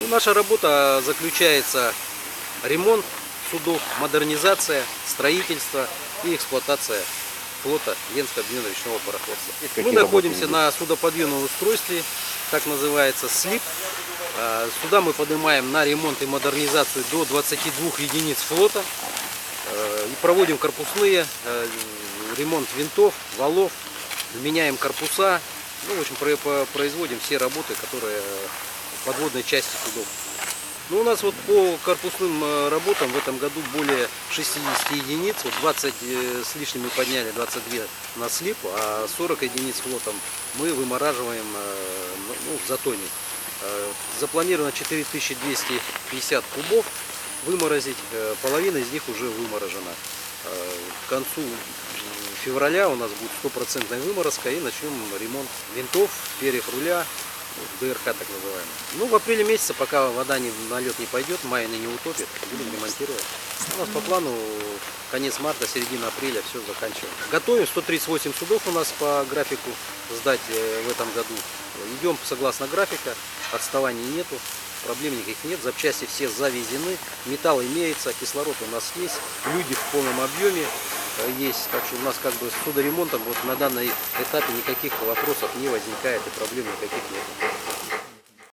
Наша работа заключается ремонт судов, модернизация, строительство и эксплуатация флота Ленского объединенного речного пароходства. Мы находимся на судоподъемном устройстве, так называется СЛИП. Сюда мы поднимаем на ремонт и модернизацию до 22 единиц флота и проводим корпусные, ремонт винтов, валов, меняем корпуса, в общем, производим все работы, которые в подводной части судов. У нас вот по корпусным работам в этом году более 60 единиц, 20 с лишним мы подняли, 22 на слип, а 40 единиц флотом мы вымораживаем в затоне. Запланировано 4250 кубов выморозить, половина из них уже выморожена. К концу февраля у нас будет стопроцентная выморозка и начнем ремонт винтов, перьев руля, ДРК так называемый. В апреле месяце, пока вода на лед не пойдет, мая не утопит, будем ремонтировать. У нас по плану конец марта, середина апреля все заканчиваем. Готовим 138 судов у нас по графику сдать в этом году. Идем согласно графика, отставаний нету, проблем никаких нет, запчасти все завезены, металл имеется, кислород у нас есть, люди в полном объеме есть, так что у нас с судоремонтом на данном этапе никаких вопросов не возникает и проблем никаких нет.